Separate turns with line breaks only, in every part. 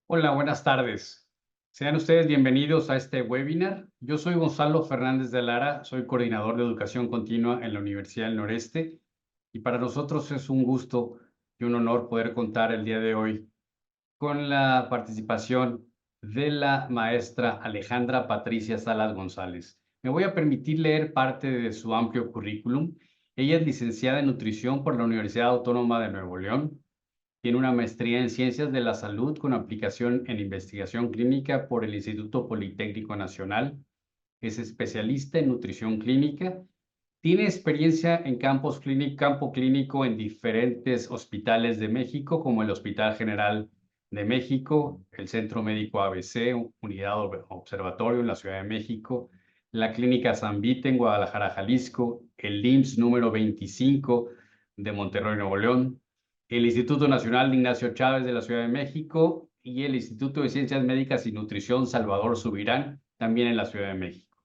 Hola, buenas tardes. Sean ustedes bienvenidos a este webinar. Yo soy Gonzalo Fernández de Lara, soy coordinador de educación continua en la Universidad del Noreste y para nosotros es un gusto y un honor poder contar el día de hoy con la participación de la maestra Alejandra Patricia Salas González. Me voy a permitir leer parte de su amplio currículum. Ella es licenciada en nutrición por la Universidad Autónoma de Nuevo León. Tiene una maestría en Ciencias de la Salud con aplicación en investigación clínica por el Instituto Politécnico Nacional. Es especialista en nutrición clínica. Tiene experiencia en campo clínico en diferentes hospitales de México, como el Hospital General de México, el Centro Médico ABC, Unidad Observatorio en la Ciudad de México, la Clínica San Vite en Guadalajara, Jalisco, el IMSS número 25 de Monterrey, Nuevo León, el Instituto Nacional de Ignacio Chávez de la Ciudad de México y el Instituto de Ciencias Médicas y Nutrición Salvador Subirán, también en la Ciudad de México.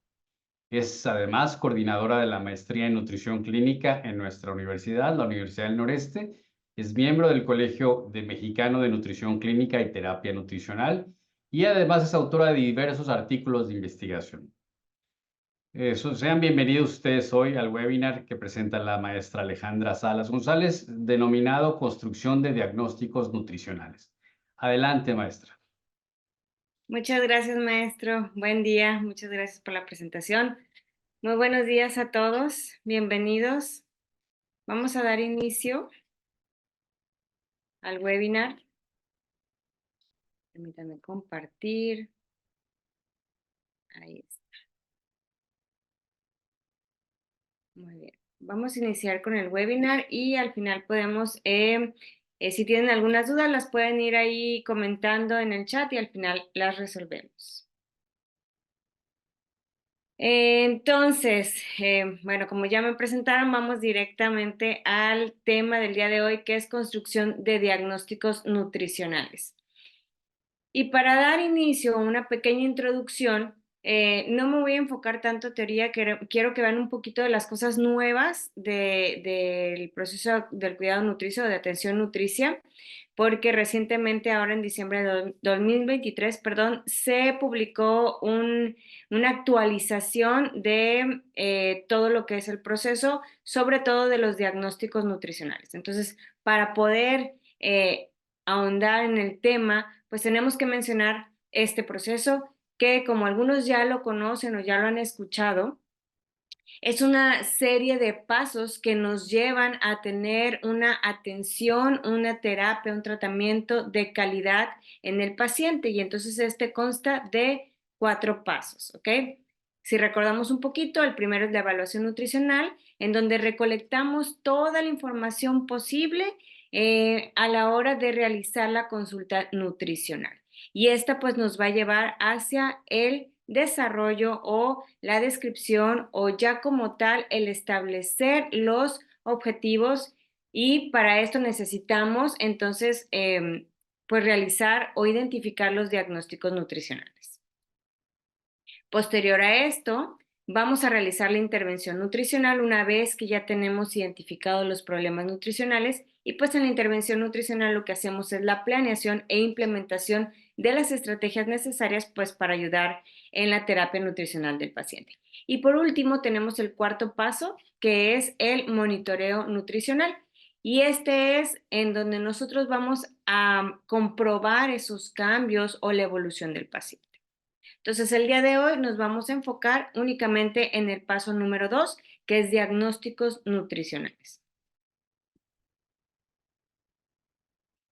Es además coordinadora de la maestría en nutrición clínica en nuestra universidad, la Universidad del Noreste. Es miembro del Colegio de Mexicano de Nutrición Clínica y Terapia Nutricional y además es autora de diversos artículos de investigación. Sean bienvenidos ustedes hoy al webinar que presenta la maestra Alejandra Salas González, denominado Construcción de Diagnósticos Nutricionales. Adelante, maestra.
Muchas gracias, maestro. Buen día. Muchas gracias por la presentación. Muy buenos días a todos. Bienvenidos. Vamos a dar inicio al webinar. Permítanme compartir. Ahí está. Muy bien. Vamos a iniciar con el webinar y al final podemos, si tienen algunas dudas, las pueden ir ahí comentando en el chat y al final las resolvemos. Entonces, bueno, como ya me presentaron, vamos directamente al tema del día de hoy, que es construcción de diagnósticos nutricionales. Y para dar inicio a una pequeña introducción, no me voy a enfocar tanto en teoría, quiero que vean un poquito de las cosas nuevas del proceso del cuidado nutricio, de atención nutricia, porque recientemente, ahora en diciembre de 2023, perdón, se publicó una actualización de todo lo que es el proceso, sobre todo de los diagnósticos nutricionales. Entonces, para poder ahondar en el tema, pues tenemos que mencionar este proceso que, como algunos ya lo conocen o ya lo han escuchado, es una serie de pasos que nos llevan a tener una atención, una terapia, un tratamiento de calidad en el paciente. Y entonces este consta de 4 pasos, ¿ok? Si recordamos un poquito, el primero es la evaluación nutricional, en donde recolectamos toda la información posible a la hora de realizar la consulta nutricional. Y esta pues nos va a llevar hacia el desarrollo o la descripción o ya como tal el establecer los objetivos, y para esto necesitamos entonces pues realizar o identificar los diagnósticos nutricionales. Posterior a esto, vamos a realizar la intervención nutricional una vez que ya tenemos identificados los problemas nutricionales, y pues en la intervención nutricional lo que hacemos es la planeación e implementación de las estrategias necesarias pues para ayudar en la terapia nutricional del paciente. Y por último tenemos el cuarto paso, que es el monitoreo nutricional. Y este es en donde nosotros vamos a comprobar esos cambios o la evolución del paciente. Entonces, el día de hoy nos vamos a enfocar únicamente en el paso número 2, que es diagnósticos nutricionales.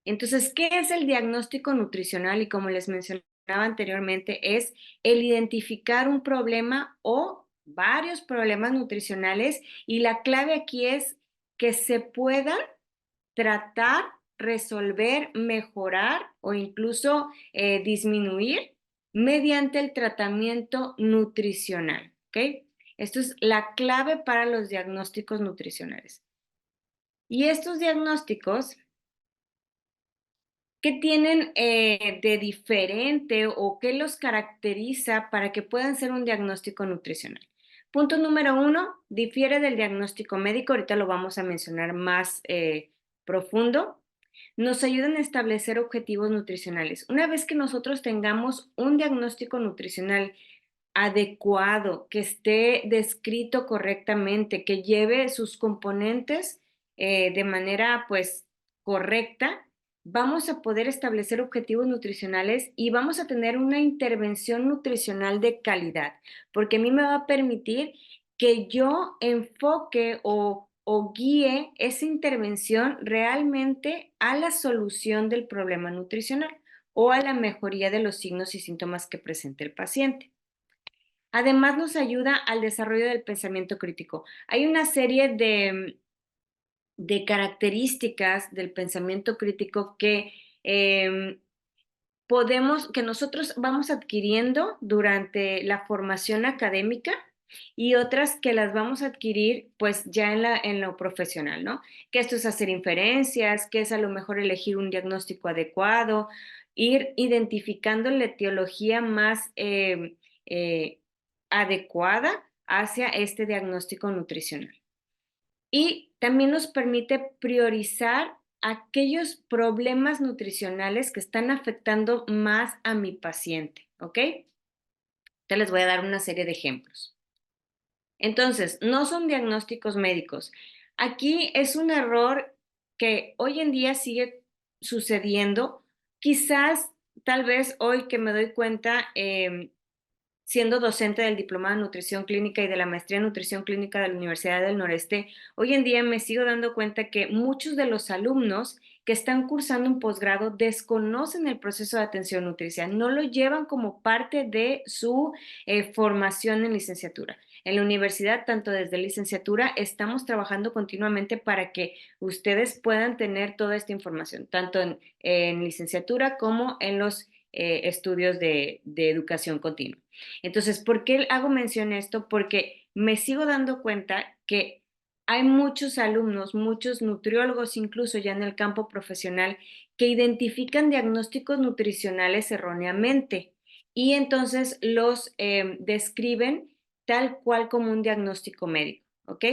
Entonces, ¿qué es el diagnóstico nutricional? Y como les mencionaba anteriormente, es el identificar un problema o varios problemas nutricionales, y la clave aquí es que se puedan tratar, resolver, mejorar o incluso disminuir mediante el tratamiento nutricional, ¿ok? Esto es la clave para los diagnósticos nutricionales. Y estos diagnósticos, ¿qué tienen de diferente o qué los caracteriza para que puedan ser un diagnóstico nutricional? Punto número 1, difiere del diagnóstico médico, ahorita lo vamos a mencionar más profundo. nos ayudan a establecer objetivos nutricionales. Una vez que nosotros tengamos un diagnóstico nutricional adecuado, que esté descrito correctamente, que lleve sus componentes de manera pues correcta, vamos a poder establecer objetivos nutricionales y vamos a tener una intervención nutricional de calidad, porque a mí me va a permitir que yo enfoque o guíe esa intervención realmente a la solución del problema nutricional o a la mejoría de los signos y síntomas que presente el paciente. Además, nos ayuda al desarrollo del pensamiento crítico. Hay una serie de características del pensamiento crítico que que nosotros vamos adquiriendo durante la formación académica y otras que las vamos a adquirir pues ya en lo profesional, ¿no? Que esto es hacer inferencias, que es a lo mejor elegir un diagnóstico adecuado, ir identificando la etiología más eh, adecuada hacia este diagnóstico nutricional. Y también nos permite priorizar aquellos problemas nutricionales que están afectando más a mi paciente, ¿ok? Te les voy a dar una serie de ejemplos. Entonces, no son diagnósticos médicos. Aquí es un error que hoy en día sigue sucediendo. Quizás, tal vez hoy que me doy cuenta, siendo docente del Diplomado de Nutrición Clínica y de la Maestría en Nutrición Clínica de la Universidad del Noreste, hoy en día me sigo dando cuenta que muchos de los alumnos que están cursando un posgrado desconocen el proceso de atención nutricional, no lo llevan como parte de su formación en licenciatura. En la universidad, tanto desde licenciatura, estamos trabajando continuamente para que ustedes puedan tener toda esta información, tanto en licenciatura como en los estudios de educación continua. Entonces, ¿por qué hago mención a esto? Porque me sigo dando cuenta que hay muchos alumnos, muchos nutriólogos, incluso ya en el campo profesional, que identifican diagnósticos nutricionales erróneamente y entonces los describen tal cual como un diagnóstico médico, ¿ok?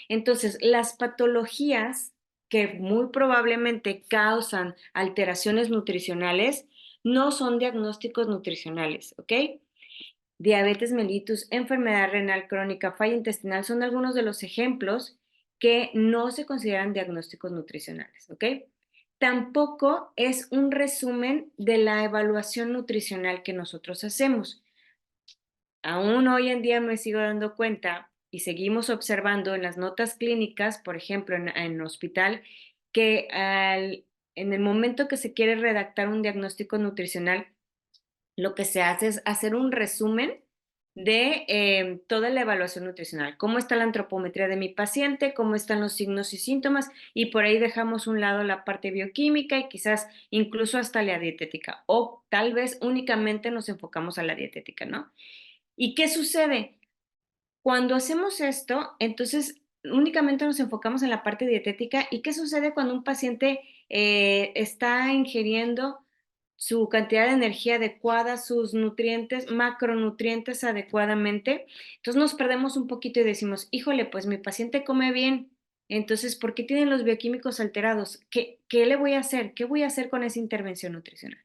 Entonces, las patologías que muy probablemente causan alteraciones nutricionales no son diagnósticos nutricionales, ¿ok? Diabetes mellitus, enfermedad renal crónica, falla intestinal son algunos de los ejemplos que no se consideran diagnósticos nutricionales, ¿ok? Tampoco es un resumen de la evaluación nutricional que nosotros hacemos. Aún hoy en día me sigo dando cuenta y seguimos observando en las notas clínicas, por ejemplo, en hospital, que en el momento que se quiere redactar un diagnóstico nutricional, lo que se hace es hacer un resumen de toda la evaluación nutricional, cómo está la antropometría de mi paciente, cómo están los signos y síntomas, y por ahí dejamos a un lado la parte bioquímica y quizás incluso hasta la dietética, o tal vez únicamente nos enfocamos a la dietética, ¿no? ¿Y qué sucede? Cuando hacemos esto, entonces únicamente nos enfocamos en la parte dietética. ¿Y qué sucede cuando un paciente está ingiriendo su cantidad de energía adecuada, sus nutrientes, macronutrientes adecuadamente? Entonces nos perdemos un poquito y decimos, híjole, pues mi paciente come bien, entonces, ¿por qué tienen los bioquímicos alterados? ¿Qué le voy a hacer? ¿Qué voy a hacer con esa intervención nutricional?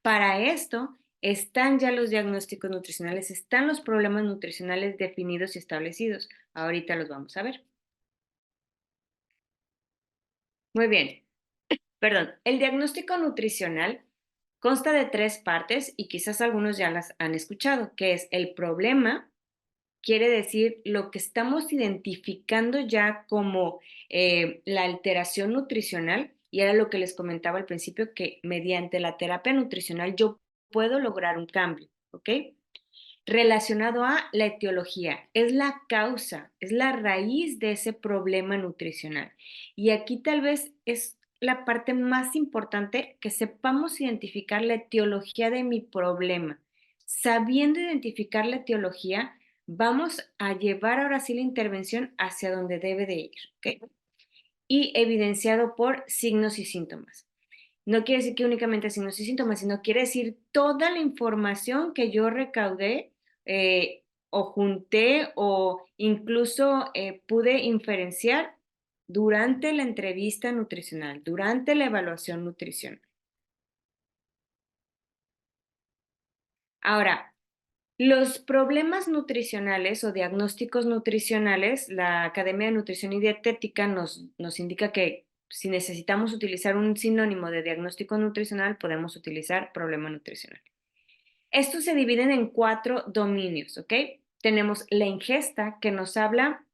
Para esto están ya los diagnósticos nutricionales, están los problemas nutricionales definidos y establecidos. Ahorita los vamos a ver. Muy bien, perdón. El diagnóstico nutricional consta de tres partes y quizás algunos ya las han escuchado, que es el problema, quiere decir lo que estamos identificando ya como la alteración nutricional, y era lo que les comentaba al principio, que mediante la terapia nutricional yo puedo lograr un cambio, ¿ok? Relacionado a la etiología, es la causa, es la raíz de ese problema nutricional. Y aquí tal vez es la parte más importante, que sepamos identificar la etiología de mi problema. Sabiendo identificar la etiología, vamos a llevar ahora sí la intervención hacia donde debe de ir, ¿ok? Y evidenciado por signos y síntomas. No quiere decir que únicamente signos y síntomas, sino quiere decir toda la información que yo recaudé o junté o incluso pude inferenciar durante la entrevista nutricional, durante la evaluación nutricional. Ahora, los problemas nutricionales o diagnósticos nutricionales, la Academia de Nutrición y Dietética nos indica que si necesitamos utilizar un sinónimo de diagnóstico nutricional, podemos utilizar problema nutricional. Estos se dividen en 4 dominios, ¿ok? Tenemos la ingesta, que nos habla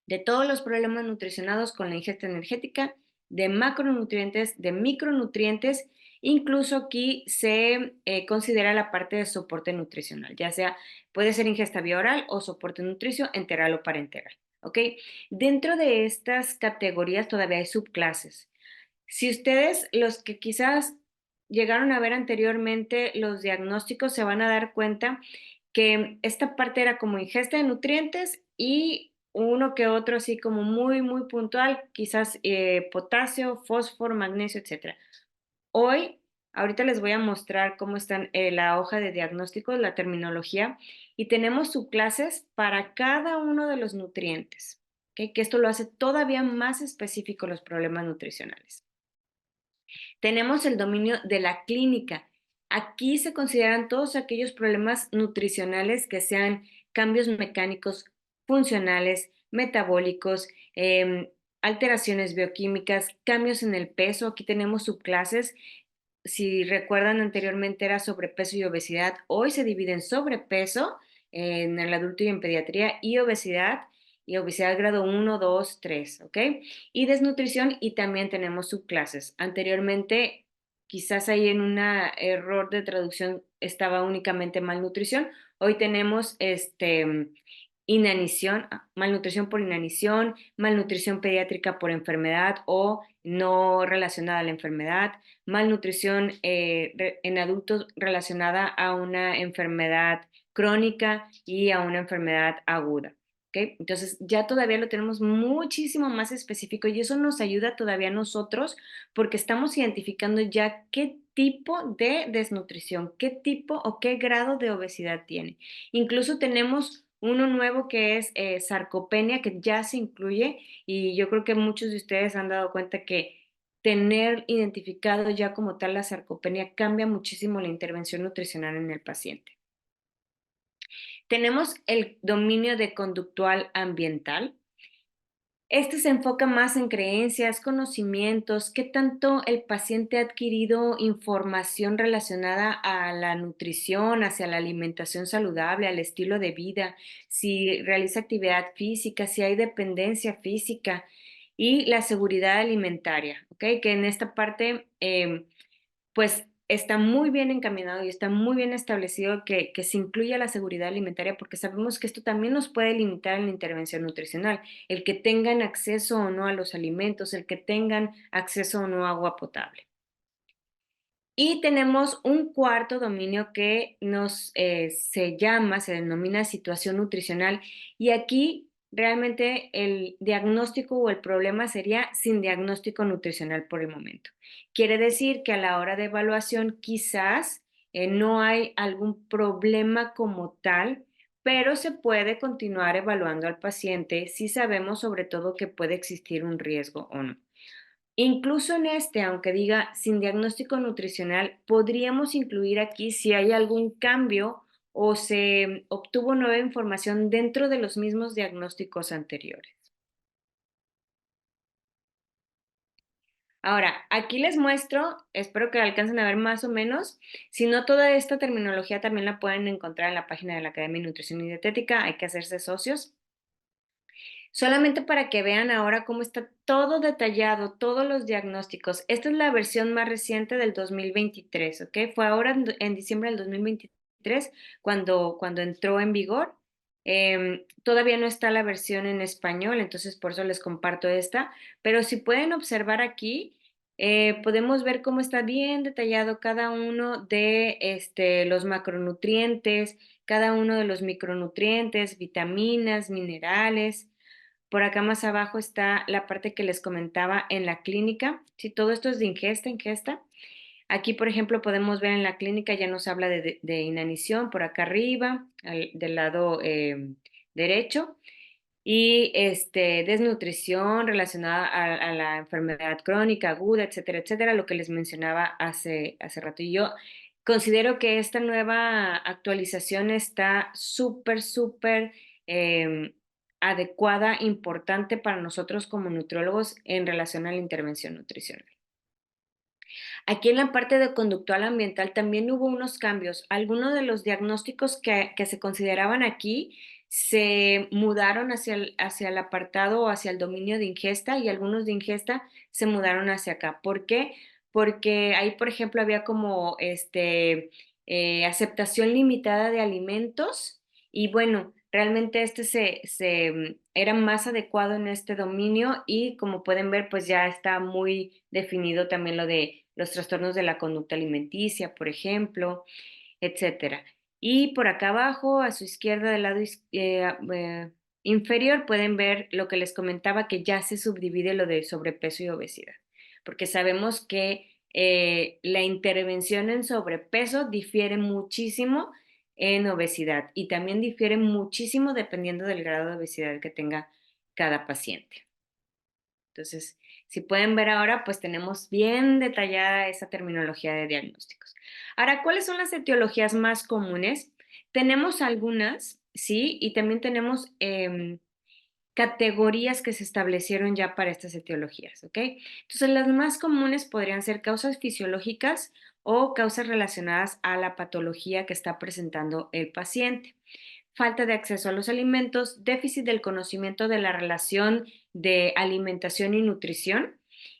de todos los problemas nutricionados con la ingesta energética, de macronutrientes, de micronutrientes, incluso aquí se considera la parte de soporte nutricional, ya sea puede ser ingesta vía oral o soporte nutricio enteral o parenteral, ¿ok? Dentro de estas categorías todavía hay subclases. Si ustedes, los que quizás llegaron a ver anteriormente los diagnósticos, se van a dar cuenta que esta parte era como ingesta de nutrientes y uno que otro así como muy, muy puntual, quizás potasio, fósforo, magnesio, etcétera. Hoy, ahorita les voy a mostrar cómo están la hoja de diagnóstico, la terminología, y tenemos subclases para cada uno de los nutrientes, ¿ok? Que esto lo hace todavía más específico los problemas nutricionales. Tenemos el dominio de la clínica. Aquí se consideran todos aquellos problemas nutricionales que sean cambios mecánicos, funcionales, metabólicos, alteraciones bioquímicas, cambios en el peso. Aquí tenemos subclases. Si recuerdan anteriormente era sobrepeso y obesidad. Hoy se divide en sobrepeso en el adulto y en pediatría y obesidad grado 1, 2, 3, ¿ok? Y desnutrición y también tenemos subclases. Anteriormente, quizás ahí en un error de traducción estaba únicamente malnutrición. Hoy tenemos inanición, malnutrición por inanición, malnutrición pediátrica por enfermedad o no relacionada a la enfermedad, malnutrición en adultos relacionada a una enfermedad crónica y a una enfermedad aguda. ¿Okay? Entonces ya todavía lo tenemos muchísimo más específico y eso nos ayuda todavía a nosotros porque estamos identificando ya qué tipo de desnutrición, qué tipo o qué grado de obesidad tiene. Incluso tenemos uno nuevo que es sarcopenia, que ya se incluye y yo creo que muchos de ustedes han dado cuenta que tener identificado ya como tal la sarcopenia cambia muchísimo la intervención nutricional en el paciente. Tenemos el dominio de conductual ambiental. Este se enfoca más en creencias, conocimientos, qué tanto el paciente ha adquirido información relacionada a la nutrición, hacia la alimentación saludable, al estilo de vida, si realiza actividad física, si hay dependencia física y la seguridad alimentaria, ¿ok? Que en esta parte pues está muy bien encaminado y está muy bien establecido que se incluya la seguridad alimentaria porque sabemos que esto también nos puede limitar en la intervención nutricional, el que tengan acceso o no a los alimentos, el que tengan acceso o no a agua potable. Y tenemos un cuarto dominio que se denomina situación nutricional y aquí realmente el diagnóstico o el problema sería sin diagnóstico nutricional por el momento. Quiere decir que a la hora de evaluación quizás no hay algún problema como tal, pero se puede continuar evaluando al paciente si sabemos sobre todo que puede existir un riesgo o no. Incluso en aunque diga sin diagnóstico nutricional, podríamos incluir aquí si hay algún cambio o se obtuvo nueva información dentro de los mismos diagnósticos anteriores. Ahora, aquí les muestro, espero que alcancen a ver más o menos, si no toda esta terminología también la pueden encontrar en la página de la Academia de Nutrición y Dietética, hay que hacerse socios. Solamente para que vean ahora cómo está todo detallado, todos los diagnósticos. Esta es la versión más reciente del 2023, ¿ok? Fue ahora en diciembre del 2023 cuando entró en vigor. Todavía no está la versión en español, entonces por eso les comparto esta. Pero si pueden observar aquí, podemos ver cómo está bien detallado cada uno de los macronutrientes, cada uno de los micronutrientes, vitaminas, minerales. Por acá más abajo está la parte que les comentaba en la clínica. Si todo esto es de ingesta. Aquí, por ejemplo, podemos ver en la clínica ya nos habla de inanición por acá arriba, del lado derecho. y desnutrición relacionada a la enfermedad crónica, aguda, etcétera, etcétera, lo que les mencionaba hace rato. Y yo considero que esta nueva actualización está súper, súper adecuada, importante para nosotros como nutriólogos en relación a la intervención nutricional. Aquí en la parte de conductual ambiental también hubo unos cambios. Algunos de los diagnósticos que se consideraban aquí se mudaron hacia el apartado o hacia el dominio de ingesta y algunos de ingesta se mudaron hacia acá. ¿Por qué? Porque ahí, por ejemplo, había como aceptación limitada de alimentos y bueno, realmente era más adecuado en este dominio y como pueden ver, pues ya está muy definido también lo de los trastornos de la conducta alimenticia, por ejemplo, etcétera. Y por acá abajo, a su izquierda del lado inferior, pueden ver lo que les comentaba, que ya se subdivide lo de sobrepeso y obesidad, porque sabemos que la intervención en sobrepeso difiere muchísimo en obesidad y también difiere muchísimo dependiendo del grado de obesidad que tenga cada paciente. Entonces, si pueden ver ahora, pues tenemos bien detallada esa terminología de diagnósticos. Ahora, ¿cuáles son las etiologías más comunes? Tenemos algunas, sí, y también tenemos categorías que se establecieron ya para estas etiologías, ¿ok? Entonces, las más comunes podrían ser causas fisiológicas o causas relacionadas a la patología que está presentando el paciente. Falta de acceso a los alimentos, déficit del conocimiento de la relación de alimentación y nutrición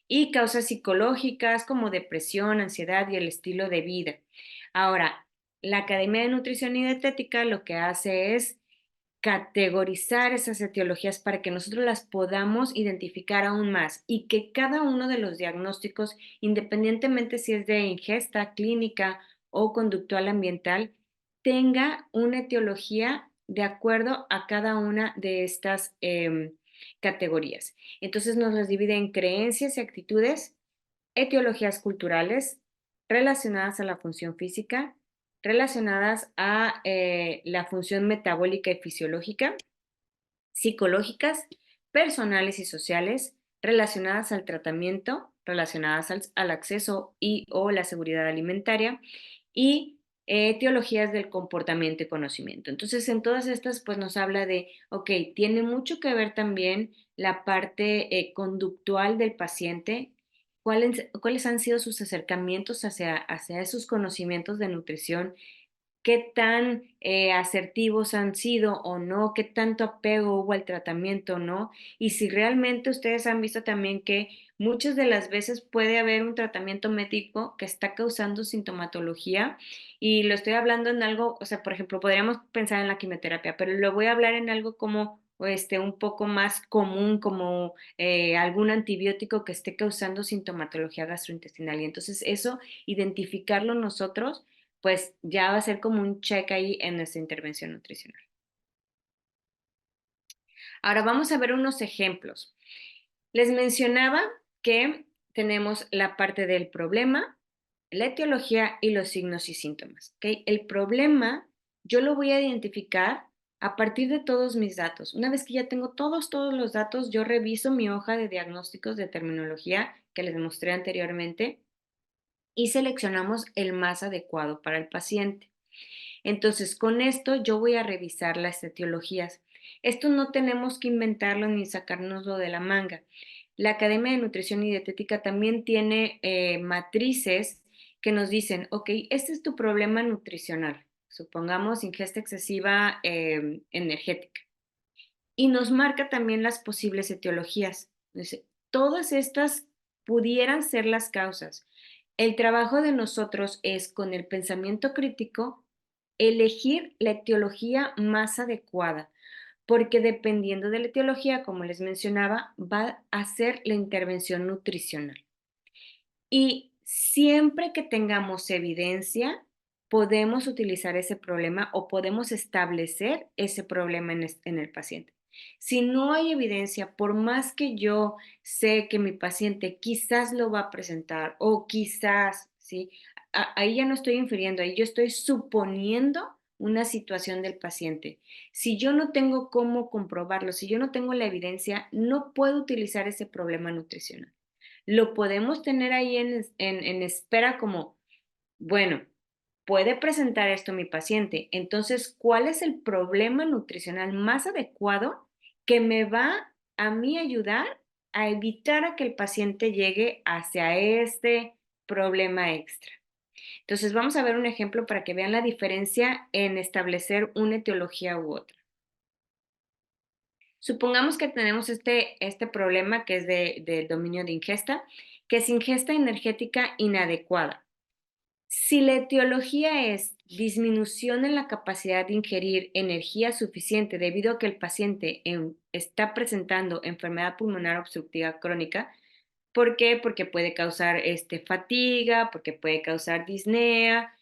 y causas psicológicas como depresión, ansiedad y el estilo de vida. Ahora, la Academia de Nutrición y Dietética lo que hace es categorizar esas etiologías para que nosotros las podamos identificar aún más y que cada uno de los diagnósticos, independientemente si es de ingesta clínica o conductual ambiental, tenga una etiología de acuerdo a cada una de estas categorías. Entonces nos las divide en creencias y actitudes, etiologías culturales relacionadas a la función física, relacionadas a la función metabólica y fisiológica, psicológicas, personales y sociales, relacionadas al tratamiento, relacionadas al acceso y o la seguridad alimentaria y teologías del comportamiento y conocimiento. Entonces, en todas estas, pues nos habla de, ok, tiene mucho que ver también la parte conductual del paciente, cuáles han sido sus acercamientos hacia esos conocimientos de nutrición, qué tan asertivos han sido o no, qué tanto apego hubo al tratamiento o no, y si realmente ustedes han visto también que muchas de las veces puede haber un tratamiento médico que está causando sintomatología, y lo estoy hablando en algo, o sea, por ejemplo, podríamos pensar en la quimioterapia, pero lo voy a hablar en algo como un poco más común, como algún antibiótico que esté causando sintomatología gastrointestinal. Y entonces eso, identificarlo nosotros pues ya va a ser como un check ahí en nuestra intervención nutricional. Ahora vamos a ver unos ejemplos. Les mencionaba que tenemos la parte del problema, la etiología y los signos y síntomas. ¿Okay? El problema yo lo voy a identificar a partir de todos mis datos. Una vez que ya tengo todos los datos, yo reviso mi hoja de diagnósticos de terminología que les mostré anteriormente y seleccionamos el más adecuado para el paciente. Entonces, con esto yo voy a revisar las etiologías. Esto no tenemos que inventarlo ni sacárnoslo de la manga. La Academia de Nutrición y Dietética también tiene matrices que nos dicen, ok, este es tu problema nutricional. Supongamos ingesta excesiva energética. Y nos marca también las posibles etiologías. Dice, todas estas pudieran ser las causas. El trabajo de nosotros es, con el pensamiento crítico, elegir la etiología más adecuada, porque dependiendo de la etiología, como les mencionaba, va a ser la intervención nutricional. Y siempre que tengamos evidencia, podemos utilizar ese problema o podemos establecer ese problema en el paciente. Si no hay evidencia, por más que yo sé que mi paciente quizás lo va a presentar o quizás, ¿sí? Ahí ya no estoy infiriendo, ahí yo estoy suponiendo una situación del paciente. Si yo no tengo cómo comprobarlo, si yo no tengo la evidencia, no puedo utilizar ese problema nutricional. Lo podemos tener ahí en espera como, bueno, puede presentar esto mi paciente. Entonces, ¿cuál es el problema nutricional más adecuado que me va a mí ayudar a evitar a que el paciente llegue hacia este problema extra? Entonces, vamos a ver un ejemplo para que vean la diferencia en establecer una etiología u otra. Supongamos que tenemos este problema que es del dominio de ingesta, que es ingesta energética inadecuada. Si la etiología es disminución en la capacidad de ingerir energía suficiente debido a que el paciente está presentando enfermedad pulmonar obstructiva crónica, ¿por qué? Porque puede causar fatiga, porque puede causar disnea.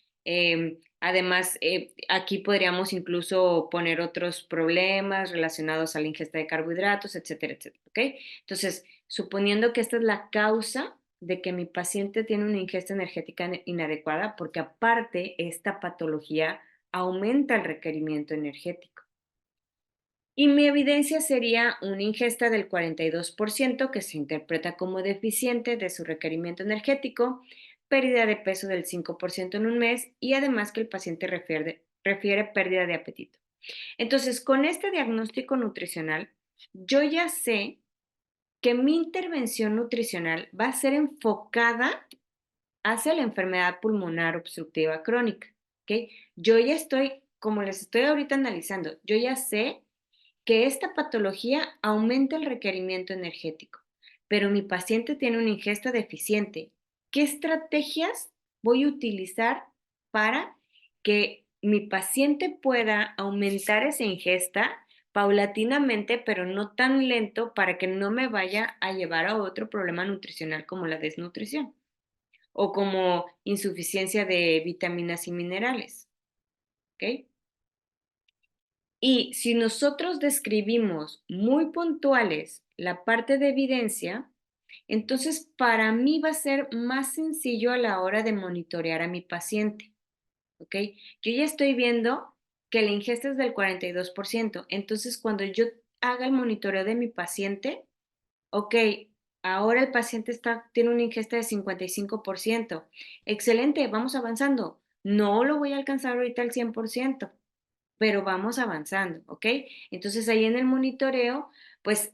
Además, aquí podríamos incluso poner otros problemas relacionados a la ingesta de carbohidratos, etcétera, etcétera. ¿Ok? Entonces, suponiendo que esta es la causa de que mi paciente tiene una ingesta energética inadecuada, porque aparte esta patología aumenta el requerimiento energético. Y mi evidencia sería una ingesta del 42% que se interpreta como deficiente de su requerimiento energético, pérdida de peso del 5% en un mes y además que el paciente refiere pérdida de apetito. Entonces, con este diagnóstico nutricional, yo ya sé que mi intervención nutricional va a ser enfocada hacia la enfermedad pulmonar obstructiva crónica. ¿Ok? Yo ya estoy, como les estoy ahorita analizando, yo ya sé que esta patología aumenta el requerimiento energético, pero mi paciente tiene una ingesta deficiente. ¿Qué estrategias voy a utilizar para que mi paciente pueda aumentar esa ingesta paulatinamente, pero no tan lento para que no me vaya a llevar a otro problema nutricional como la desnutrición o como insuficiencia de vitaminas y minerales? ¿Ok? Y si nosotros describimos muy puntuales la parte de evidencia, entonces para mí va a ser más sencillo a la hora de monitorear a mi paciente, ¿ok? Yo ya estoy viendo que la ingesta es del 42%, entonces cuando yo haga el monitoreo de mi paciente, ok, ahora el paciente tiene una ingesta de 55%. Excelente, vamos avanzando. No lo voy a alcanzar ahorita al 100%, pero vamos avanzando, ¿ok? Entonces ahí en el monitoreo, pues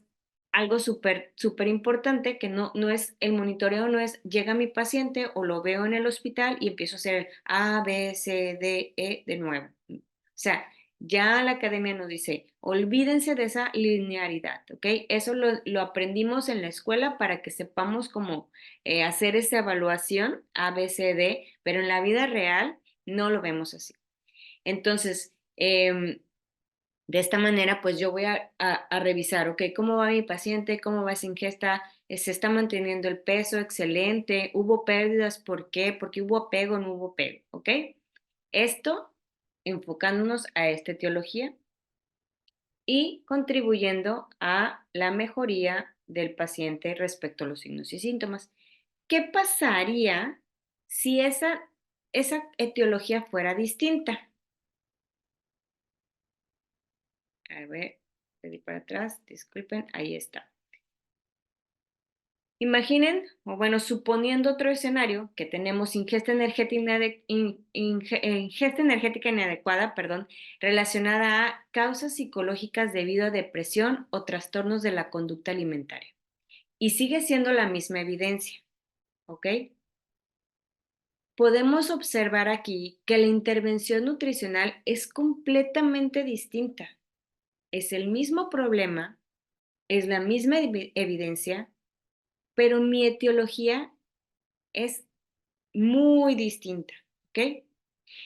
algo súper, súper importante que no es, el monitoreo no es, llega mi paciente o lo veo en el hospital y empiezo a hacer el A, B, C, D, E de nuevo. O sea, ya la academia nos dice, olvídense de esa linealidad, ¿ok? Eso lo aprendimos en la escuela para que sepamos cómo hacer esa evaluación A, B, C, D, pero en la vida real no lo vemos así. Entonces, de esta manera, pues yo voy a revisar, ok, cómo va mi paciente, cómo va esa ingesta, se está manteniendo el peso, excelente, hubo pérdidas, ¿por qué? Porque hubo apego, no hubo apego, ok. Esto enfocándonos a esta etiología y contribuyendo a la mejoría del paciente respecto a los signos y síntomas. ¿Qué pasaría si esa etiología fuera distinta? A ver, le di para atrás, disculpen, ahí está. Imaginen, o bueno, suponiendo otro escenario, que tenemos ingesta energética inadecuada, perdón, relacionada a causas psicológicas debido a depresión o trastornos de la conducta alimentaria. Y sigue siendo la misma evidencia, ¿ok? Podemos observar aquí que la intervención nutricional es completamente distinta. Es el mismo problema, es la misma evidencia, pero mi etiología es muy distinta, ¿ok?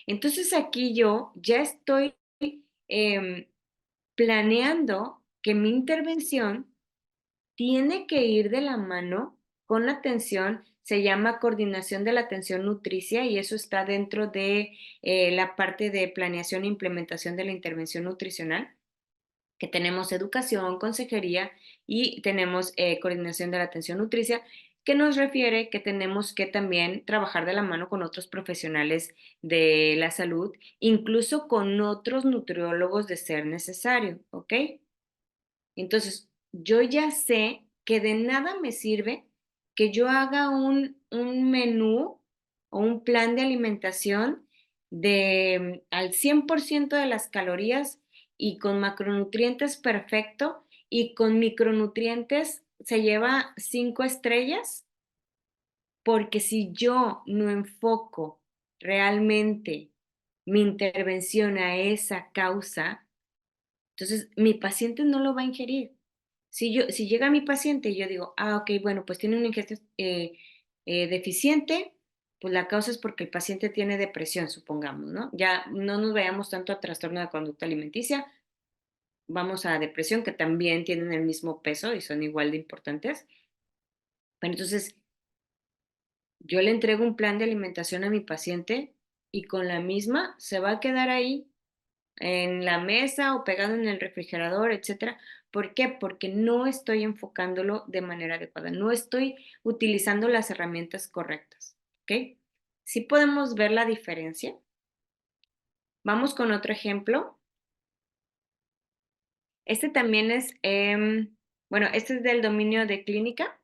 Entonces aquí yo ya estoy em, planeando que mi intervención tiene que ir de la mano con la atención, se llama coordinación de la atención nutricia y eso está dentro de la parte de planeación e implementación de la intervención nutricional, que tenemos educación, consejería y tenemos coordinación de la atención nutricia, que nos refiere que tenemos que también trabajar de la mano con otros profesionales de la salud, incluso con otros nutriólogos de ser necesario, ¿ok? Entonces, yo ya sé que de nada me sirve que yo haga un menú o un plan de alimentación de al 100% de las calorías y con macronutrientes perfecto y con micronutrientes se lleva 5 estrellas, porque si yo no enfoco realmente mi intervención a esa causa, entonces mi paciente no lo va a ingerir. Si llega mi paciente y yo digo, ok, bueno, pues tiene una ingesta deficiente, pues la causa es porque el paciente tiene depresión, supongamos, ¿no? Ya no nos vayamos tanto a trastorno de conducta alimenticia, vamos a depresión, que también tienen el mismo peso y son igual de importantes. Pero entonces, yo le entrego un plan de alimentación a mi paciente y con la misma se va a quedar ahí en la mesa o pegado en el refrigerador, etcétera. ¿Por qué? Porque no estoy enfocándolo de manera adecuada, no estoy utilizando las herramientas correctas, ¿ok? Sí podemos ver la diferencia. Vamos con otro ejemplo. Este también es, bueno, este es del dominio de clínica.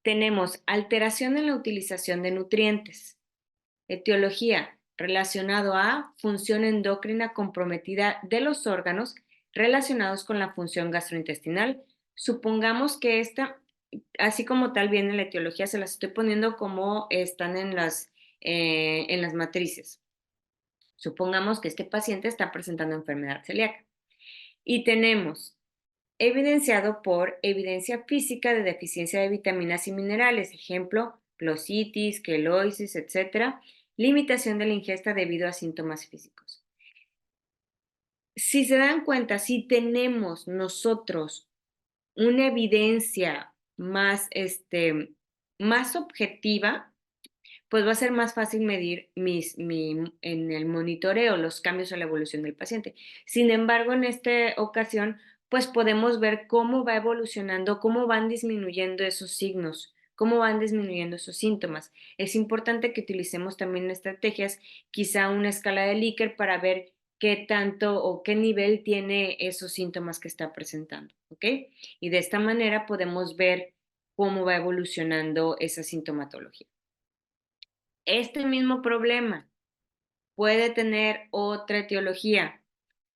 Tenemos alteración en la utilización de nutrientes. Etiología, relacionado a función endocrina comprometida de los órganos relacionados con la función gastrointestinal. Supongamos que esta, así como tal viene la etiología, se las estoy poniendo como están en las matrices. Supongamos que este paciente está presentando enfermedad celíaca y tenemos evidenciado por evidencia física de deficiencia de vitaminas y minerales, ejemplo, glossitis, quelosis, etcétera, limitación de la ingesta debido a síntomas físicos. Si se dan cuenta, si tenemos nosotros una evidencia más, más objetiva, pues va a ser más fácil medir en el monitoreo los cambios o la evolución del paciente. Sin embargo, en esta ocasión, pues podemos ver cómo va evolucionando, cómo van disminuyendo esos signos, cómo van disminuyendo esos síntomas. Es importante que utilicemos también estrategias, quizá una escala de Likert para ver qué tanto o qué nivel tiene esos síntomas que está presentando, ¿ok? Y de esta manera podemos ver cómo va evolucionando esa sintomatología. Este mismo problema puede tener otra etiología,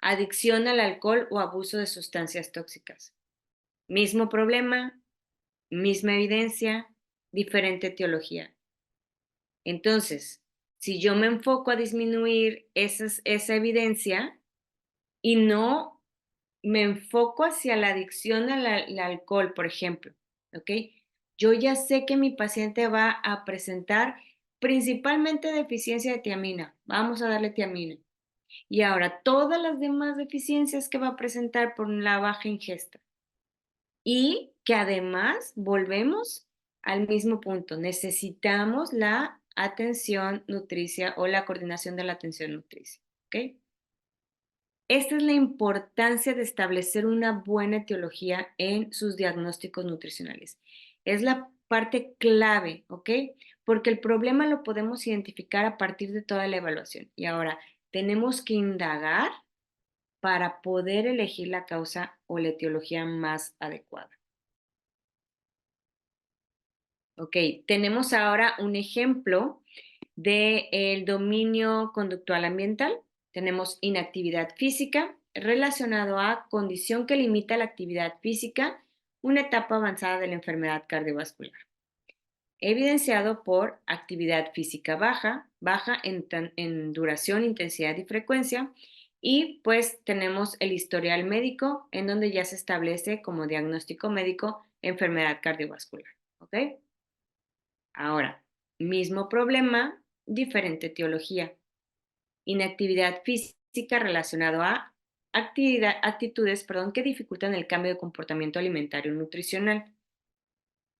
adicción al alcohol o abuso de sustancias tóxicas. Mismo problema, misma evidencia, diferente etiología. Entonces, si yo me enfoco a disminuir esa evidencia y no me enfoco hacia la adicción al alcohol, por ejemplo, ¿ok? Yo ya sé que mi paciente va a presentar principalmente deficiencia de tiamina. Vamos a darle tiamina. Y ahora todas las demás deficiencias que va a presentar por la baja ingesta. Y que además volvemos al mismo punto. Necesitamos la atención nutricia o la coordinación de la atención nutricia, ¿ok? Esta es la importancia de establecer una buena etiología en sus diagnósticos nutricionales. Es la parte clave, ¿ok? Porque el problema lo podemos identificar a partir de toda la evaluación. Y ahora tenemos que indagar para poder elegir la causa o la etiología más adecuada. Ok, tenemos ahora un ejemplo del dominio conductual ambiental. Tenemos inactividad física relacionado a condición que limita la actividad física, una etapa avanzada de la enfermedad cardiovascular. Evidenciado por actividad física baja, baja en duración, intensidad y frecuencia. Y pues tenemos el historial médico en donde ya se establece como diagnóstico médico enfermedad cardiovascular. ¿Ok? Ahora, mismo problema, diferente etiología. Inactividad física relacionado a actitudes, que dificultan el cambio de comportamiento alimentario nutricional.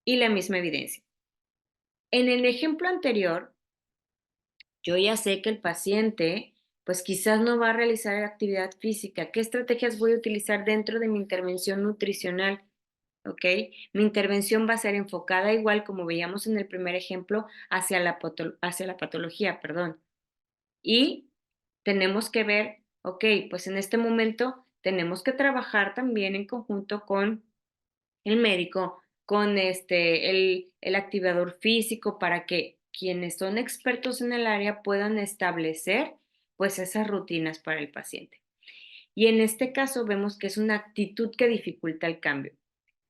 Y la misma evidencia. En el ejemplo anterior, yo ya sé que el paciente, pues quizás no va a realizar actividad física. ¿Qué estrategias voy a utilizar dentro de mi intervención nutricional? ¿ok? Mi intervención va a ser enfocada igual, como veíamos en el primer ejemplo, hacia la patología, perdón. Y tenemos que ver, ok, pues en este momento tenemos que trabajar también en conjunto con el médico, con el activador físico para que quienes son expertos en el área puedan establecer pues esas rutinas para el paciente. Y en este caso vemos que es una actitud que dificulta el cambio.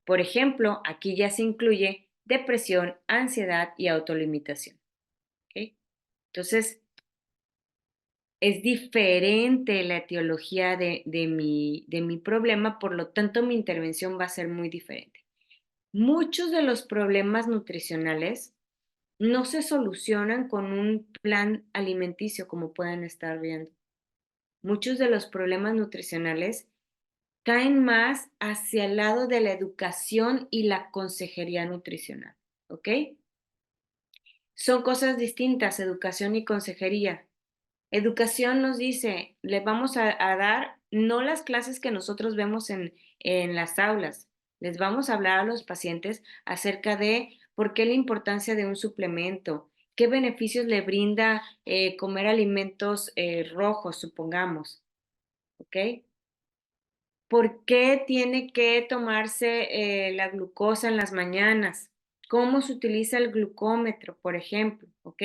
Por ejemplo, aquí ya se incluye depresión, ansiedad y autolimitación. ¿Ok? Entonces, es diferente la etiología de mi problema, por lo tanto mi intervención va a ser muy diferente. Muchos de los problemas nutricionales no se solucionan con un plan alimenticio, como pueden estar viendo. Muchos de los problemas nutricionales caen más hacia el lado de la educación y la consejería nutricional, ¿ok? Son cosas distintas, educación y consejería. Educación nos dice, le vamos a dar no las clases que nosotros vemos en las aulas, les vamos a hablar a los pacientes acerca de por qué la importancia de un suplemento, qué beneficios le brinda comer alimentos rojos, supongamos, ¿ok? ¿Por qué tiene que tomarse la glucosa en las mañanas? ¿Cómo se utiliza el glucómetro, por ejemplo? ¿Ok?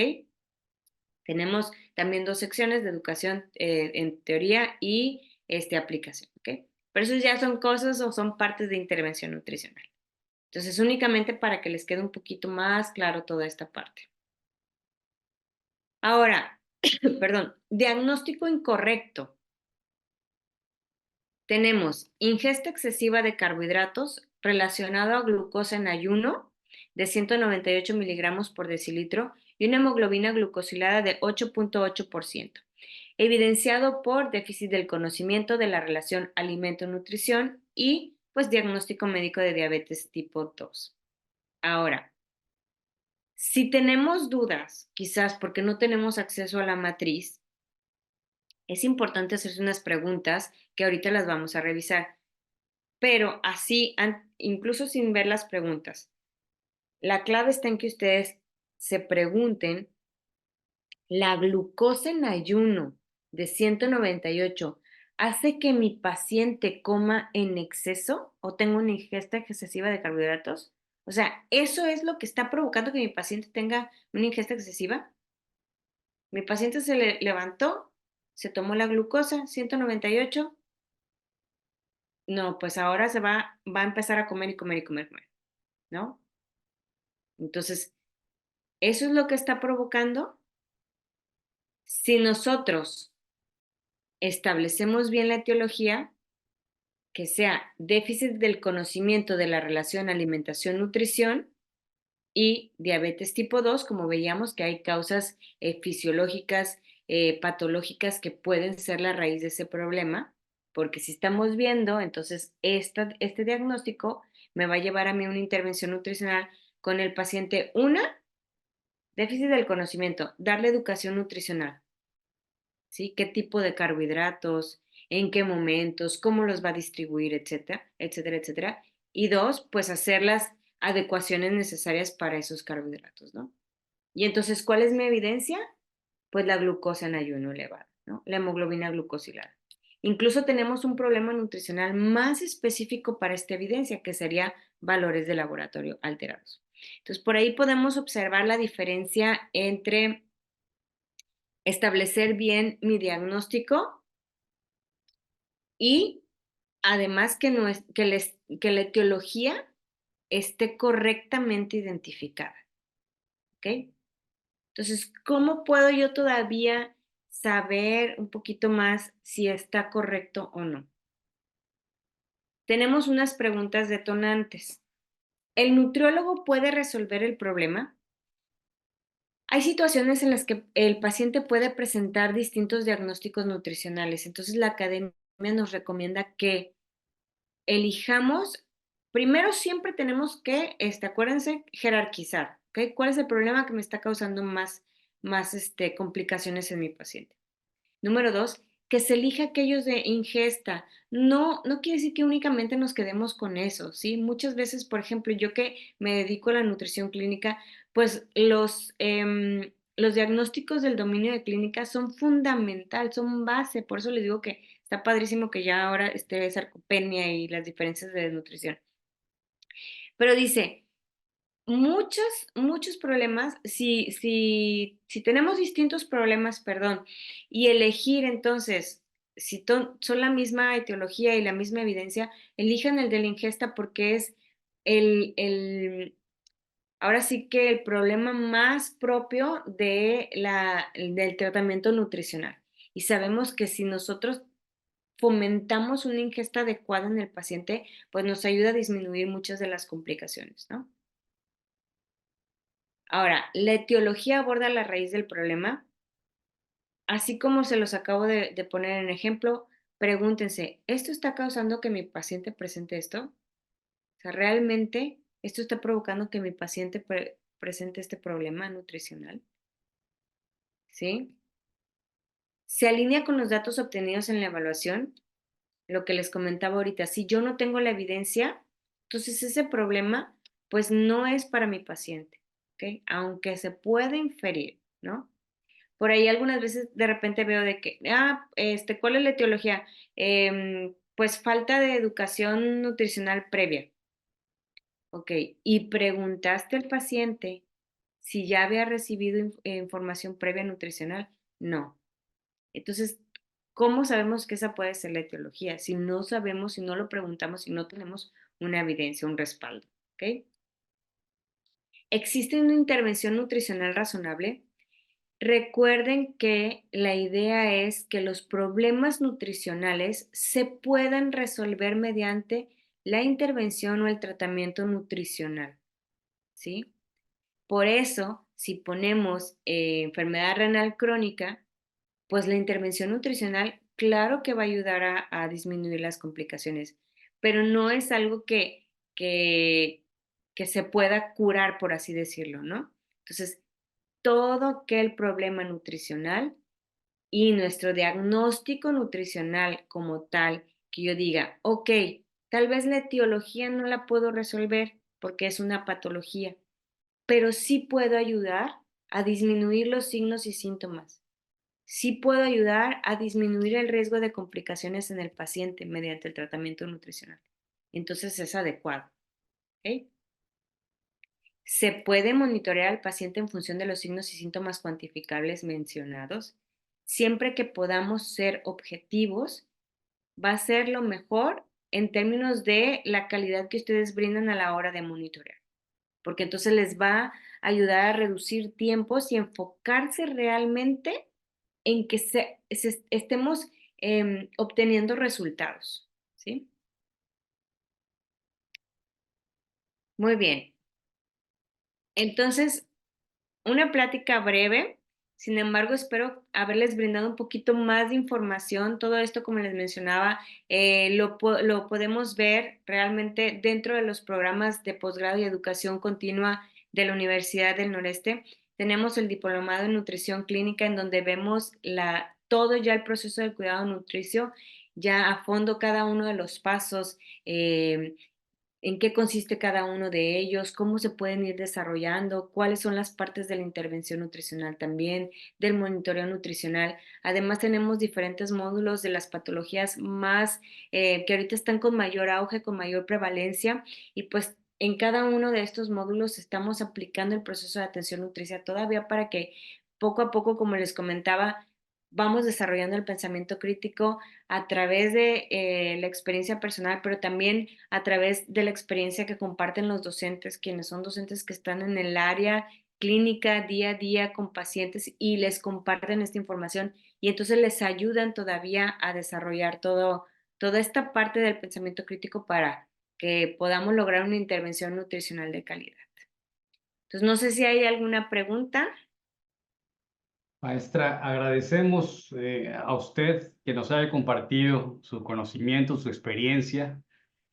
Tenemos también dos secciones de educación en teoría y aplicación. ¿Ok? Pero eso ya son cosas o son partes de intervención nutricional. Entonces, únicamente para que les quede un poquito más claro toda esta parte. Ahora, perdón, diagnóstico incorrecto. Tenemos ingesta excesiva de carbohidratos relacionado a glucosa en ayuno de 198 miligramos por decilitro y una hemoglobina glucosilada de 8.8%, evidenciado por déficit del conocimiento de la relación alimento-nutrición y pues diagnóstico médico de diabetes tipo 2. Ahora, si tenemos dudas, quizás porque no tenemos acceso a la matriz, es importante hacerse unas preguntas que ahorita las vamos a revisar. Pero así, incluso sin ver las preguntas, la clave está en que ustedes se pregunten, ¿la glucosa en ayuno de 198 hace que mi paciente coma en exceso o tenga una ingesta excesiva de carbohidratos? O sea, ¿eso es lo que está provocando que mi paciente tenga una ingesta excesiva? Mi paciente se le levantó, se tomó la glucosa, 198. No, pues ahora va a empezar a comer y comer y comer, comer, ¿no? Entonces, eso es lo que está provocando. Si nosotros establecemos bien la etiología, que sea déficit del conocimiento de la relación alimentación-nutrición y diabetes tipo 2, como veíamos que hay causas fisiológicas, patológicas que pueden ser la raíz de ese problema, porque si estamos viendo, entonces este diagnóstico me va a llevar a mí una intervención nutricional con el paciente. Déficit del conocimiento, darle educación nutricional, ¿sí? ¿Qué tipo de carbohidratos, en qué momentos, cómo los va a distribuir, etcétera, etcétera, etcétera? Y dos, pues hacer las adecuaciones necesarias para esos carbohidratos, ¿no? Y entonces, ¿cuál es mi evidencia? Pues la glucosa en ayuno elevada, ¿no? La hemoglobina glucosilada. Incluso tenemos un problema nutricional más específico para esta evidencia, que sería valores de laboratorio alterados. Entonces, por ahí podemos observar la diferencia entre establecer bien mi diagnóstico y además que, no es, que la etiología esté correctamente identificada. ¿Ok? Entonces, ¿cómo puedo yo todavía saber un poquito más si está correcto o no? Tenemos unas preguntas detonantes. ¿El nutriólogo puede resolver el problema? Hay situaciones en las que el paciente puede presentar distintos diagnósticos nutricionales, entonces la academia nos recomienda que elijamos, primero siempre tenemos que, acuérdense, jerarquizar, ¿ok? ¿Cuál es el problema que me está causando más complicaciones en mi paciente? Número dos, que se elija aquellos de ingesta. No, no quiere decir que únicamente nos quedemos con eso, ¿sí? Muchas veces, por ejemplo, yo que me dedico a la nutrición clínica, pues los diagnósticos del dominio de clínica son fundamental, son base. Por eso les digo que está padrísimo que ya ahora esté sarcopenia y las diferencias de desnutrición. Pero dice, muchos problemas, si tenemos distintos problemas, perdón, y elegir entonces, si son la misma etiología y la misma evidencia, elijan el de la ingesta porque es ahora sí que el problema más propio del tratamiento nutricional. Y sabemos que si nosotros fomentamos una ingesta adecuada en el paciente, pues nos ayuda a disminuir muchas de las complicaciones, ¿no? Ahora, la etiología aborda la raíz del problema, así como se los acabo de poner en ejemplo. Pregúntense, ¿esto está causando que mi paciente presente esto? O sea, ¿realmente esto está provocando que mi paciente presente este problema nutricional? ¿Sí? Se alinea con los datos obtenidos en la evaluación, lo que les comentaba ahorita. Si yo no tengo la evidencia, entonces ese problema, pues no es para mi paciente, ¿ok? Aunque se puede inferir, ¿no? Por ahí algunas veces de repente veo de que, ¿cuál es la etiología? Pues falta de educación nutricional previa. Ok, y preguntaste al paciente si ya había recibido información previa nutricional. No. Entonces, ¿cómo sabemos que esa puede ser la etiología? Si no sabemos, si no lo preguntamos, si no tenemos una evidencia, un respaldo. ¿Ok? ¿Existe una intervención nutricional razonable? Recuerden que la idea es que los problemas nutricionales se puedan resolver mediante la intervención o el tratamiento nutricional, ¿sí? Por eso, si ponemos enfermedad renal crónica, pues la intervención nutricional, claro que va a ayudar a disminuir las complicaciones, pero no es algo que, que se pueda curar, por así decirlo, ¿no? Entonces, todo aquel problema nutricional y nuestro diagnóstico nutricional como tal, que yo diga, ok, tal vez la etiología no la puedo resolver porque es una patología, pero sí puedo ayudar a disminuir los signos y síntomas. Sí puedo ayudar a disminuir el riesgo de complicaciones en el paciente mediante el tratamiento nutricional. Entonces es adecuado. ¿Ok? Se puede monitorear al paciente en función de los signos y síntomas cuantificables mencionados. Siempre que podamos ser objetivos, va a ser lo mejor en términos de la calidad que ustedes brindan a la hora de monitorear, porque entonces les va a ayudar a reducir tiempos y enfocarse realmente en que estemos obteniendo resultados, ¿sí? Muy bien. Entonces, una plática breve, sin embargo, espero haberles brindado un poquito más de información. Todo esto, como les mencionaba, lo podemos ver realmente dentro de los programas de posgrado y educación continua de la Universidad del Noreste. Tenemos el diplomado en nutrición clínica en donde vemos todo ya el proceso del cuidado nutricio, ya a fondo cada uno de los pasos, en qué consiste cada uno de ellos, cómo se pueden ir desarrollando, cuáles son las partes de la intervención nutricional también, del monitoreo nutricional. Además tenemos diferentes módulos de las patologías más que ahorita están con mayor auge, con mayor prevalencia y pues en cada uno de estos módulos estamos aplicando el proceso de atención nutricia todavía para que poco a poco, como les comentaba, vamos desarrollando el pensamiento crítico a través de la experiencia personal, pero también a través de la experiencia que comparten los docentes, quienes son docentes que están en el área clínica día a día con pacientes y les comparten esta información y entonces les ayudan todavía a desarrollar toda esta parte del pensamiento crítico para que podamos lograr una intervención nutricional de calidad. Entonces, no sé si hay alguna pregunta.
Maestra, agradecemos a usted que nos haya compartido su conocimiento, su experiencia.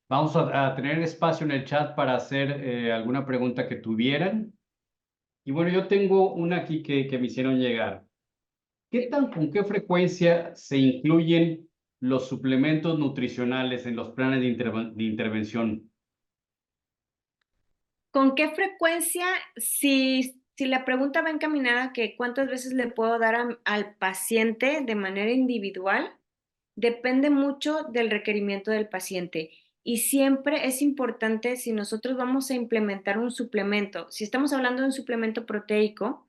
Vamos a tener espacio en el chat para hacer alguna pregunta que tuvieran. Y bueno, yo tengo una aquí que me hicieron llegar. con qué frecuencia se incluyen los suplementos nutricionales en los planes de intervención?
¿Con qué frecuencia? Si la pregunta va encaminada a que cuántas veces le puedo dar al paciente de manera individual, depende mucho del requerimiento del paciente. Y siempre es importante, si nosotros vamos a implementar un suplemento, si estamos hablando de un suplemento proteico,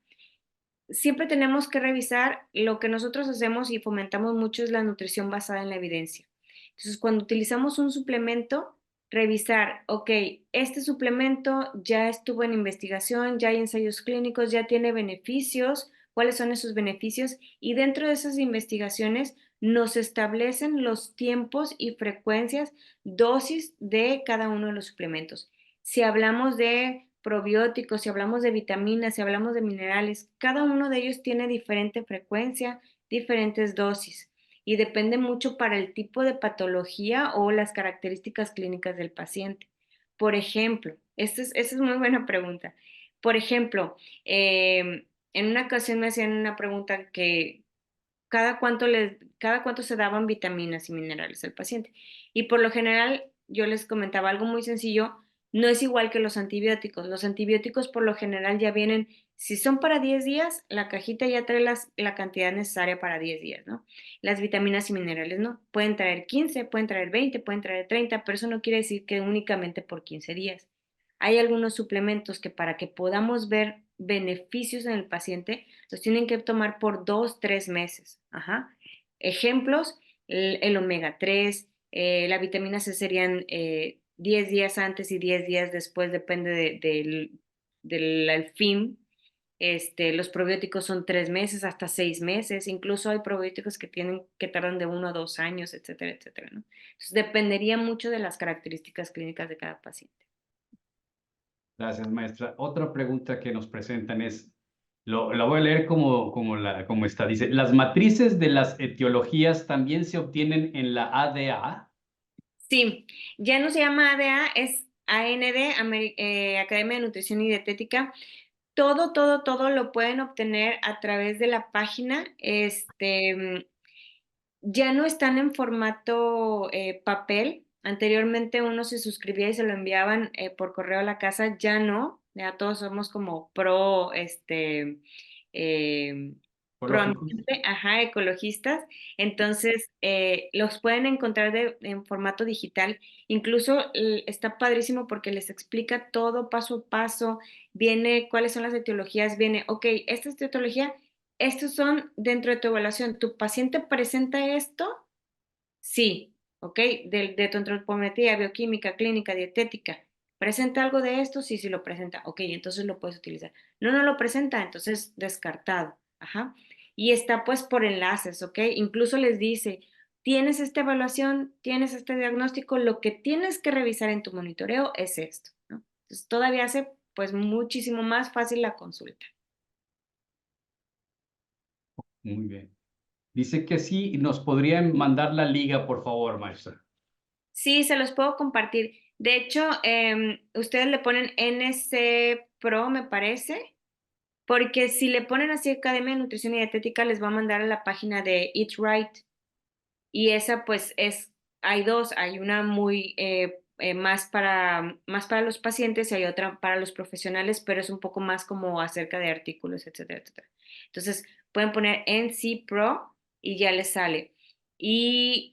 siempre tenemos que revisar lo que nosotros hacemos y fomentamos mucho es la nutrición basada en la evidencia. Entonces, cuando utilizamos un suplemento, revisar, ok, este suplemento ya estuvo en investigación, ya hay ensayos clínicos, ya tiene beneficios, cuáles son esos beneficios y dentro de esas investigaciones nos establecen los tiempos y frecuencias, dosis de cada uno de los suplementos. Si hablamos de probióticos, si hablamos de vitaminas, si hablamos de minerales, cada uno de ellos tiene diferente frecuencia, diferentes dosis y depende mucho para el tipo de patología o las características clínicas del paciente. Por ejemplo, esta es muy buena pregunta. Por ejemplo, en una ocasión me hacían una pregunta que cada cuánto se daban vitaminas y minerales al paciente. Y por lo general, yo les comentaba algo muy sencillo, no es igual que los antibióticos. Los antibióticos por lo general ya vienen, si son para 10 días, la cajita ya trae la cantidad necesaria para 10 días, ¿no? Las vitaminas y minerales no. Pueden traer 15, pueden traer 20, pueden traer 30, pero eso no quiere decir que únicamente por 15 días. Hay algunos suplementos que para que podamos ver beneficios en el paciente, los tienen que tomar por 2, 3 meses. Ajá. Ejemplos, el omega 3, la vitamina C serían 10 días antes y 10 días después, depende del alfim. Los probióticos son 3 meses hasta 6 meses, incluso hay probióticos que tardan de 1 a 2 años, etcétera, etcétera, ¿no? Entonces dependería mucho de las características clínicas de cada paciente.
Gracias, maestra. Otra pregunta que nos presentan es, la voy a leer como está. Dice, ¿las matrices de las etiologías también se obtienen en la ADA?
Sí, ya no se llama ADA, es AND, Academia de Nutrición y Dietética. Todo lo pueden obtener a través de la página. Ya no están en formato papel. Anteriormente uno se suscribía y se lo enviaban por correo a la casa, ya no. Ya todos somos como eh, pro
¿Ecológicos?
ambiente, ajá, ecologistas. Entonces, los pueden encontrar en formato digital. Incluso está padrísimo porque les explica todo paso a paso. Viene cuáles son las etiologías, viene, ok, esta es etiología, estos son dentro de tu evaluación. ¿Tu paciente presenta esto? Sí, ¿ok? De tu antropometría, bioquímica, clínica, dietética. ¿Presenta algo de esto? Sí, sí lo presenta. Ok, entonces lo puedes utilizar. No, no lo presenta, entonces descartado. Ajá. Y está pues por enlaces, ¿ok? Incluso les dice, tienes esta evaluación, tienes este diagnóstico, lo que tienes que revisar en tu monitoreo es esto, ¿no? Entonces todavía hace pues muchísimo más fácil la consulta.
Muy bien. Dice que sí, nos podrían mandar la liga, por favor, maestra.
Sí, se los puedo compartir. De hecho, ustedes le ponen NC Pro, me parece, porque si le ponen así Academia de Nutrición y Dietética, les va a mandar a la página de Eat Right. Y esa pues hay dos, hay una muy más para los pacientes y hay otra para los profesionales, pero es un poco más como acerca de artículos, etcétera, etcétera. Entonces pueden poner NC Pro y ya les sale. Y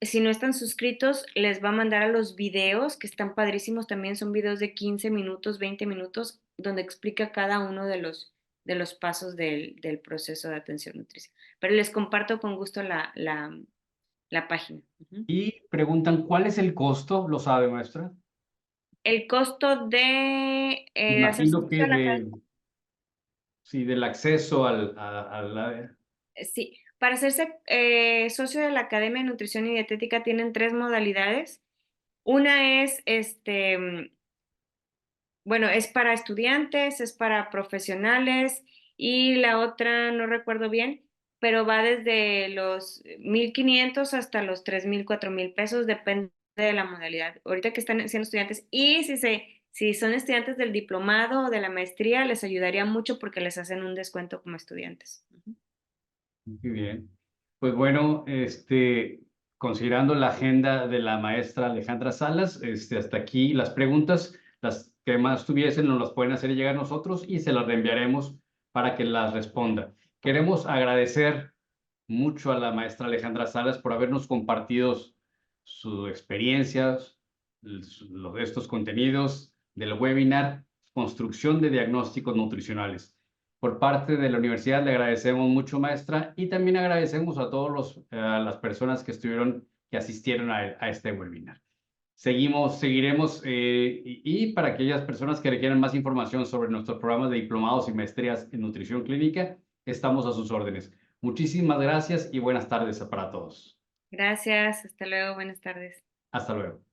si no están suscritos, les va a mandar a los videos que están padrísimos también, son videos de 15 minutos, 20 minutos, donde explica cada uno de los pasos del proceso de atención nutricional. Pero les comparto con gusto la página. Ujú.
Y preguntan, ¿cuál es el costo? ¿Lo sabe, maestra?
El costo de hacerse
Imagino
socio
que
de la academia,
sí, del acceso
sí, para hacerse socio de la Academia de Nutrición y Dietética tienen tres modalidades. Una es, bueno, es para estudiantes, es para profesionales y la otra no recuerdo bien, pero va desde los 1,500 hasta los 3,000, 4,000 pesos, depende de la modalidad. Ahorita que están siendo estudiantes y si son estudiantes del diplomado o de la maestría, les ayudaría mucho porque les hacen un descuento como estudiantes. Ujú.
Muy bien. Pues bueno, considerando la agenda de la maestra Alejandra Salas, hasta aquí las preguntas, las que más tuviesen, nos las pueden hacer llegar a nosotros y se las reenviaremos para que las responda. Queremos agradecer mucho a la maestra Alejandra Salas por habernos compartido sus experiencias, estos contenidos del webinar Construcción de Diagnósticos Nutricionales. Por parte de la universidad le agradecemos mucho, maestra, y también agradecemos a las personas que que asistieron a este webinar. Seguiremos, y para aquellas personas que requieran más información sobre nuestros programas de diplomados y maestrías en nutrición clínica, estamos a sus órdenes. Muchísimas gracias y buenas tardes para todos.
Gracias, hasta luego, buenas tardes.
Hasta luego.